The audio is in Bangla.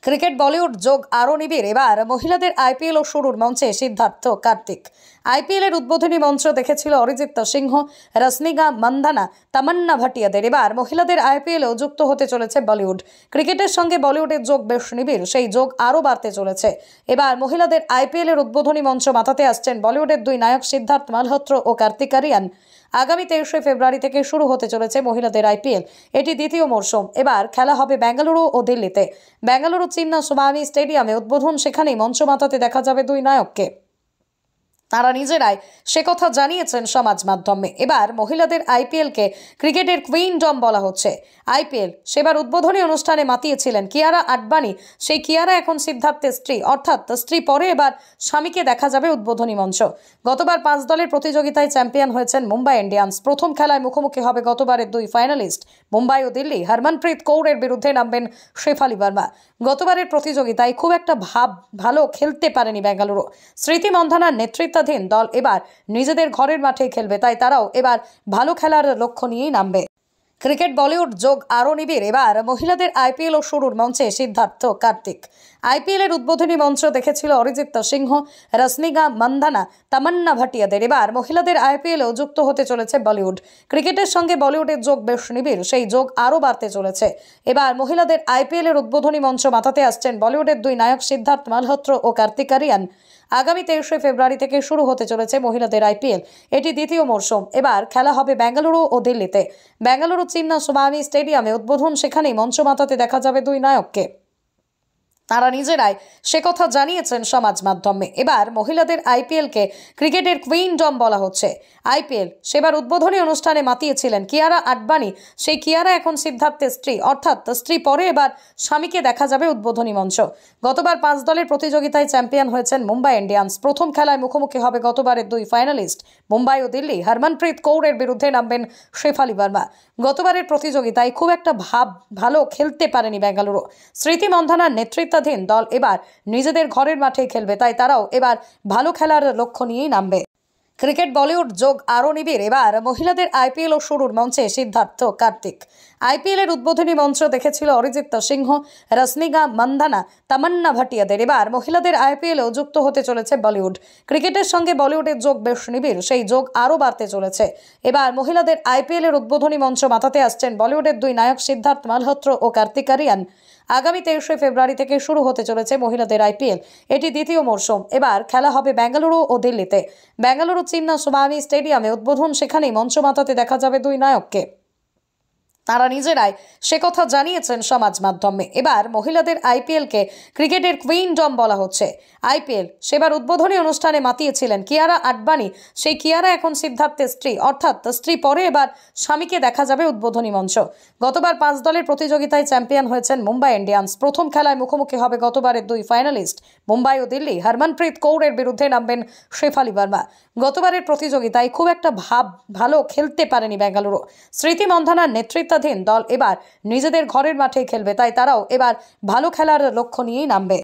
ক্রিকেট বলিউড যোগ আরও নিবিড়। এবার মহিলাদের আইপিএল ও শুরুর মঞ্চে সিদ্ধার্থ কার্তিক। আইপিএল এর উদ্বোধনী মঞ্চ দেখেছিল অরিজিৎ সিংহ, রশ্মিকা মান্দানা, তামান্না ভাটিয়াদের। এবার মহিলাদের আইপিএলও যুক্ত হতে চলেছে বলিউড। ক্রিকেটের সঙ্গে বলিউডের যোগ বেশ নিবিড়, সেই যোগ আরও বাড়তে চলেছে। এবার মহিলাদের আইপিএল এর উদ্বোধনী মঞ্চ মাতাতে আসছেন বলিউডের দুই নায়ক সিদ্ধার্থ মালহোত্র ও কার্তিক আরিয়ান। আগামী 23শে ফেব্রুয়ারি থেকে শুরু হতে চলেছে মহিলাদের আইপিএল। এটি দ্বিতীয় মরশুম। এবার খেলা হবে বেঙ্গালুরু ও দিল্লিতে। বেঙ্গালুরু চিন্নাস্বামী স্টেডিয়ামে উদ্বোধন, সেখানেই মঞ্চ মাতাতে দেখা যাবে দুই নায়ককে। তারা নিজেরাই সে কথা জানিয়েছেন সমাজ মাধ্যমে। এবার মহিলাদের আইপিএলকে ক্রিকেটের কুইনডম বলা হচ্ছে। আইপিএল সেবার উদ্বোধনী অনুষ্ঠানে মাতিয়েছিলেন কিয়ারা আডবাণী। সেই কিয়ারা এখন সিদ্ধার্থের স্ত্রী, অর্থাৎ স্ত্রী পরে এবার স্বামীকে দেখা যাবে উদ্বোধনী মঞ্চ। গতবার 5 দলের প্রতিযোগিতায় চ্যাম্পিয়ন হয়েছেন মুম্বাই ইন্ডিয়ান্স। প্রথম খেলায় মুখোমুখি হবে গতবারের দুই ফাইনালিস্ট মুম্বাই ও দিল্লি। হরমনপ্রীত কৌরের বিরুদ্ধে নামবেন শেফালি বর্মা। গতবারের প্রতিযোগিতায় খুব একটা ভালো খেলতে পারেনি বেঙ্গালুরু। স্মৃতি মন্ধানার নেতৃত্বাধীন দল এবার নিজেদের ঘরের মাঠে খেলবে, তাই তারাও এবার ভালো খেলার লক্ষ্য নিয়েই নামবে। ক্রিকেট বলিউড যোগ আরও নিবিড়। এবার মহিলাদের আইপিএল ও শুরুর মঞ্চে সিদ্ধার্থ কার্তিক। আইপিএল এর উদ্বোধনী মঞ্চ দেখেছিল অরিজিৎ সিংহ, রশ্মিকা মান্দানা, তামান্না ভাটিয়াদের। এবার মহিলাদের আইপিএলও যুক্ত হতে চলেছে বলিউড। ক্রিকেটের সঙ্গে বলিউডের যোগ বেশ নিবিড়, সেই যোগ আরও বাড়তে চলেছে। এবার মহিলাদের আইপিএল এর উদ্বোধনী মঞ্চ মাতাতে আসছেন বলিউডের দুই নায়ক সিদ্ধার্থ মালহোত্র ও কার্তিক আরিয়ান। আগামী 23শে ফেব্রুয়ারি থেকে শুরু হতে চলেছে মহিলাদের আইপিএল। এটি দ্বিতীয় মরশুম। এবার খেলা হবে বেঙ্গালুরু ও দিল্লিতে। বেঙ্গালুরু চিন্নাস্বামী স্টেডিয়ামে উদ্বোধন, সেখানেই মঞ্চ মাতাতে দেখা যাবে দুই নায়ককে। তারা নিজেরাই সে কথা জানিয়েছেন সমাজ মাধ্যমে। এবার মহিলাদের আইপিএলকে ক্রিকেটের কুইনডম বলা হচ্ছে। আইপিএল সেবার উদ্বোধনী অনুষ্ঠানে মাতিয়েছিলেন কিয়ারা আডবাণী। সেই কিয়ারা এখন সিদ্ধার্থের স্ত্রী, অর্থাৎ স্ত্রী পরে এবার স্বামীকে দেখা যাবে উদ্বোধনী মঞ্চ। গতবার 5 দলের প্রতিযোগিতায় চ্যাম্পিয়ন হয়েছেন মুম্বাই ইন্ডিয়ান্স। প্রথম খেলায় মুখোমুখি হবে গতবারের দুই ফাইনালিস্ট মুম্বাই ও দিল্লি। হরমনপ্রীত কৌরের বিরুদ্ধে নামবেন শেফালি বর্মা। গতবারের প্রতিযোগিতায় খুব একটা ভালো খেলতে পারেনি বেঙ্গালুরু। স্মৃতি মন্ধানার নেতৃত্বাধীন দল এবার নিজেদের ঘরের মাঠে খেলবে, তাই তারাও এবার ভালো খেলার লক্ষ্য নিয়েই নামবে। ক্রিকেট বলিউড যোগ আরও নিবিড়। এবার মহিলাদের আইপিএল ও শুরুর মঞ্চে সিদ্ধার্থ কার্তিক। আইপিএল এর উদ্বোধনী মঞ্চ দেখেছিল অরিজিৎ সিংহ, রশ্মিকা মান্দানা, তামান্না ভাটিয়াদের। এবার মহিলাদের আইপিএলও যুক্ত হতে চলেছে বলিউড। ক্রিকেটের সঙ্গে বলিউডের যোগ বেশ নিবিড়, সেই যোগ আরও বাড়তে চলেছে। এবার মহিলাদের আইপিএল এর উদ্বোধনী মঞ্চ মাতাতে আসছেন বলিউডের দুই নায়ক সিদ্ধার্থ মালহোত্র ও কার্তিক আরিয়ান। আগামী 23শে ফেব্রুয়ারি থেকে শুরু হতে চলেছে মহিলাদের আইপিএল। এটি দ্বিতীয় মরশুম। এবার খেলা হবে বেঙ্গালুরু ও দিল্লিতে। বেঙ্গালুরু চিন্নাস্বামী স্টেডিয়ামে উদ্বোধন, সেখানেই মঞ্চ মাতাতে দেখা যাবে দুই নায়ককে। তারা নিজেরাই সে কথা জানিয়েছেন সমাজ মাধ্যমে। এবার মহিলাদের আইপিএলকে ক্রিকেটের কুইনডম বলা হচ্ছে। আইপিএল সেবার উদ্বোধনী অনুষ্ঠানে মাতিয়েছিলেন কিয়ারা আডবাণী। সেই কিয়ারা এখন সিদ্ধার্থের স্ত্রী, অর্থাৎ স্ত্রী পরে এবার স্বামীকে দেখা যাবে উদ্বোধনী মঞ্চ। গতবার 5 দলের প্রতিযোগিতায় চ্যাম্পিয়ন হয়েছেন মুম্বাই ইন্ডিয়ান্স। প্রথম খেলায় মুখোমুখি হবে গতবারের দুই ফাইনালিস্ট মুম্বাই ও দিল্লি। হরমনপ্রীত কৌরের বিরুদ্ধে নামবেন শেফালি বর্মা। গতবারের প্রতিযোগিতায় খুব একটা ভালো খেলতে পারেনি বেঙ্গালুরু। স্মৃতি মন্ধানার নেতৃত্বাধীন দল এবার নিজেদের ঘরের মাঠে খেলবে, তাই তারাও এবার ভালো খেলার লক্ষ্য নিয়েই নামবে।